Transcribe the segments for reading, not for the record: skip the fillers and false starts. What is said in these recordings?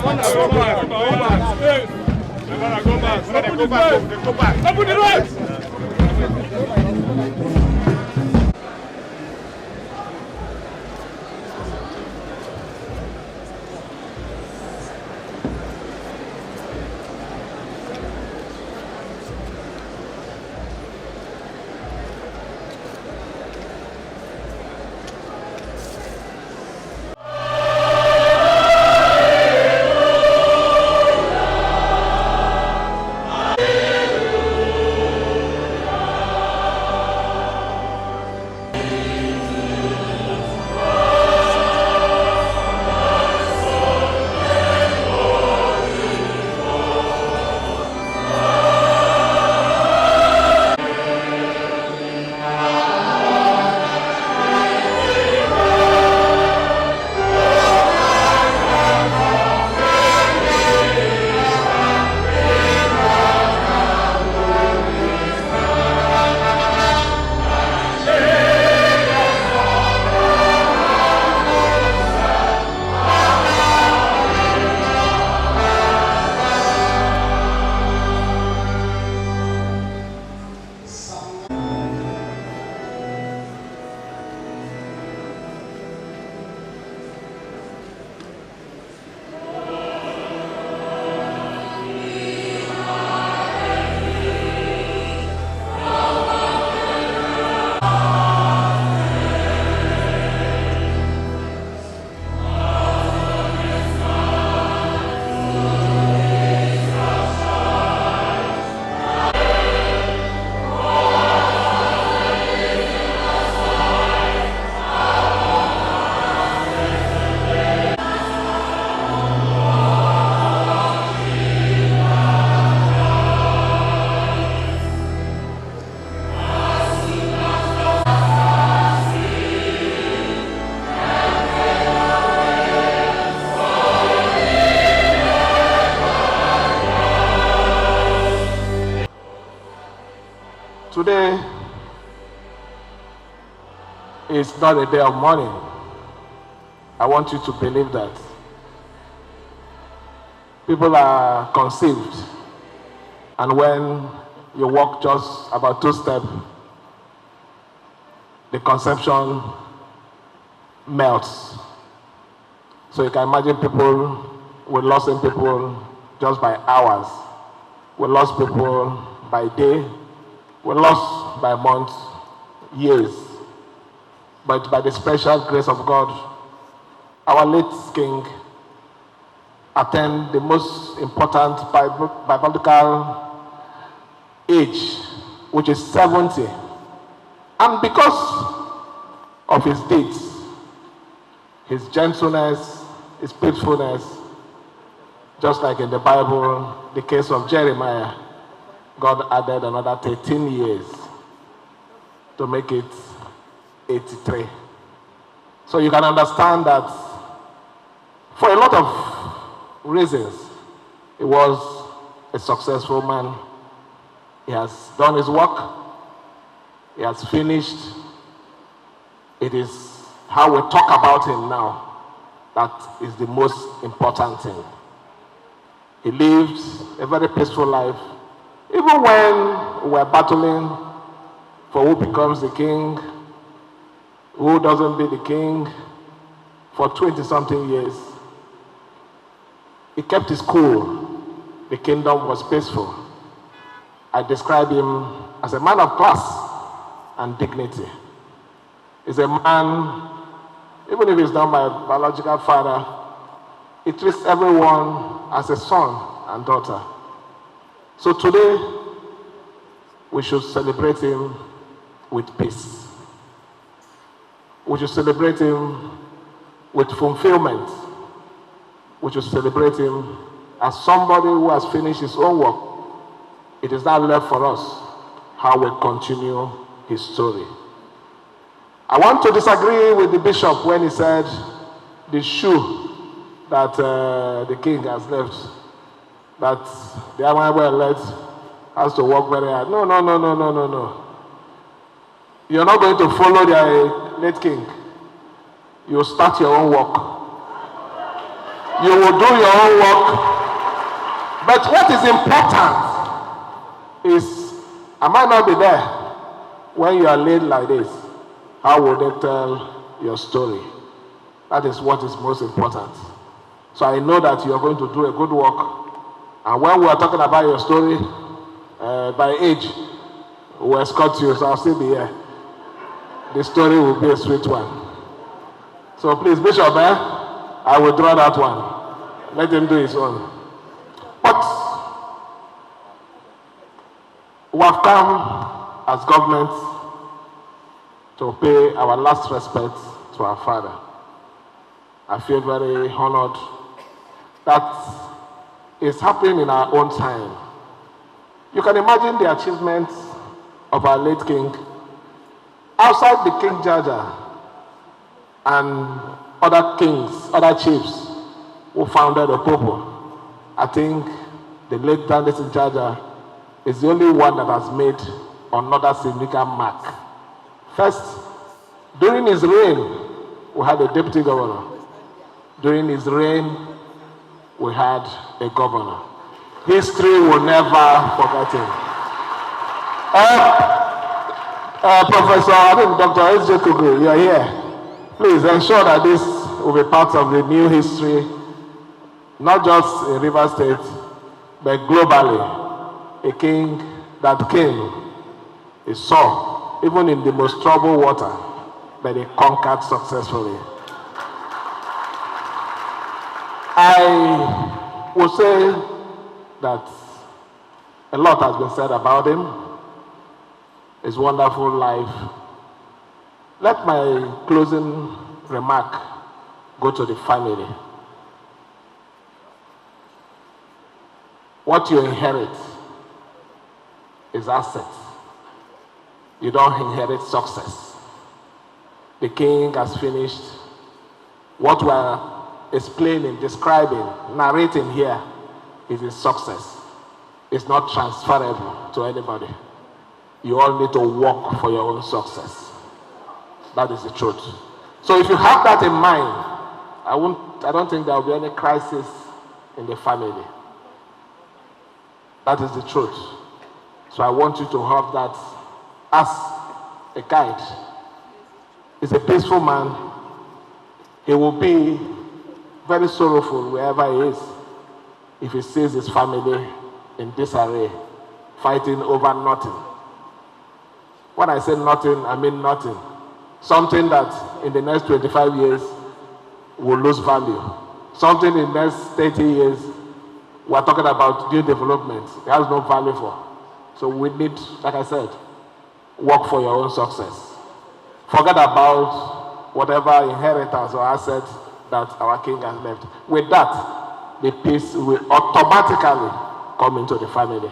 Go back. Open the doors. Today is not a day of mourning. I want you to believe that. People are conceived, and when you walk just about 2 steps, the conception melts. So you can imagine people, we lost people just by hours. We lost people by day. We lost by months, years. But by the special grace of God, our late king attained the most important biblical age, which is 70. And because of his deeds, his gentleness, his faithfulness, just like in the Bible, the case of Jeremiah, God added another 13 years to make it 83. So you can understand that for a lot of reasons, he was a successful man. He has done his work. He has finished. It is how we talk about him now that is the most important thing. He lived a very peaceful life. Even when we were battling for who becomes the king, who doesn't be the king, for 20-something years, he kept his cool. The kingdom was peaceful. I describe him as a man of class and dignity. He's a man, even if he's not my biological father, he treats everyone as a son and daughter. So today, we should celebrate him with peace. We should celebrate him with fulfillment. We should celebrate him as somebody who has finished his own work. It is now left for us how we continue his story. I want to disagree with the bishop when he said the shoe that the king has left, that the Amayanabo elect has to work very hard. No. You're not going to follow the late king. You start your own work. You will do your own work. But what is important is, I might not be there when you are laid like this. How will they tell your story? That is what is most important. So I know that you are going to do a good work. And when we are talking about your story, by age, we will escort you, so I'll still be here. The story will be a sweet one. So please, Bishop, I will draw that one. Let him do his own. But we have come as government to pay our last respect to our father. I feel very honored that it's happening in our own time. You can imagine the achievements of our late king outside the King Jaja and other kings, other chiefs who founded Opobo. I think the late Dandeson Jaja is the only one that has made another significant mark. First, during his reign, we had a deputy governor. During his reign, we had a governor. History will never forget him. Professor, I think Dr. Jeki, you are here. Please ensure that this will be part of the new history, not just in Rivers State, but globally. A king that came, he saw, even in the most troubled water, but he conquered successfully. I will say that a lot has been said about him, his wonderful life. Let my closing remark go to the family. What you inherit is assets. You don't inherit success. The king has finished. What we are explaining, describing, narrating here is his success. It's not transferable to anybody. You all need to work for your own success. That is the truth. So if you have that in mind, I don't think there will be any crisis in the family. That is the truth. So I want you to have that as a guide. He's a peaceful man. He will be very sorrowful wherever he is if he sees his family in disarray, fighting over nothing. When I say nothing, I mean nothing. Something that in the next 25 years will lose value. Something in the next 30 years, we're talking about new development. It has no value for. So we need, like I said, work for your own success. Forget about whatever inheritance or assets that our king has left. With that, the peace will automatically come into the family.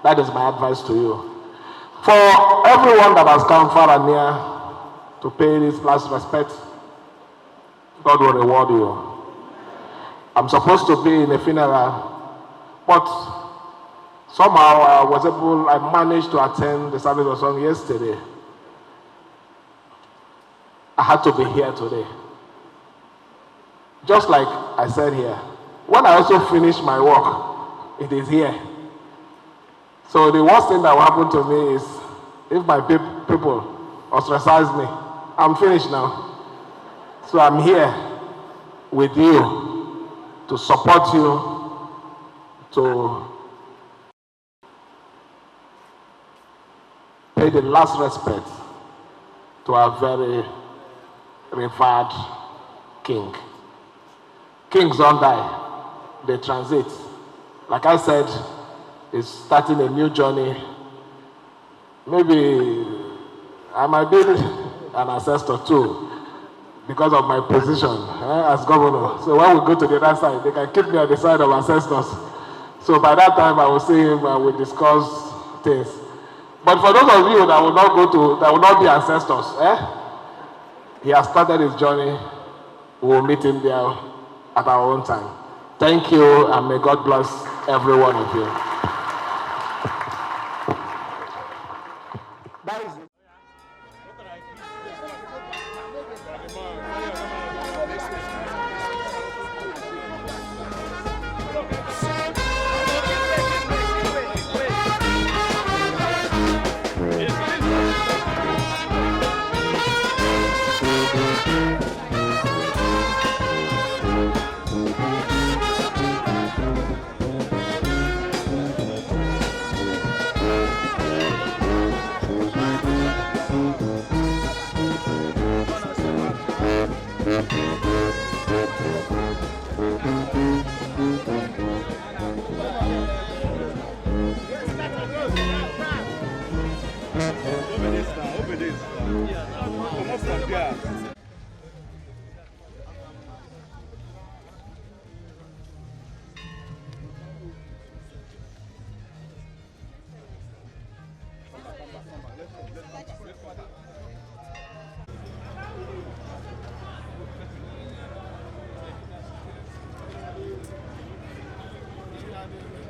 That is my advice to you. For everyone that has come far and near to pay this last respect, God will reward you. I'm supposed to be in a funeral, but somehow I managed to attend the service of song yesterday. I had to be here today. Just like I said here, when I also finish my work, it is here. So the worst thing that will happen to me is if my people ostracize me, I'm finished now. So I'm here with you to support you, to pay the last respect to our very revered king. Kings don't die, they transit. Like I said, it's starting a new journey. Maybe I might be an ancestor too, because of my position as governor. So when we go to the other side, they can keep me on the side of ancestors. So by that time, I will see him and we'll discuss things. But for those of you that will not be ancestors, he has started his journey. We will meet him there at our own time. Thank you, and may God bless every one of you. That is it. Oluwade.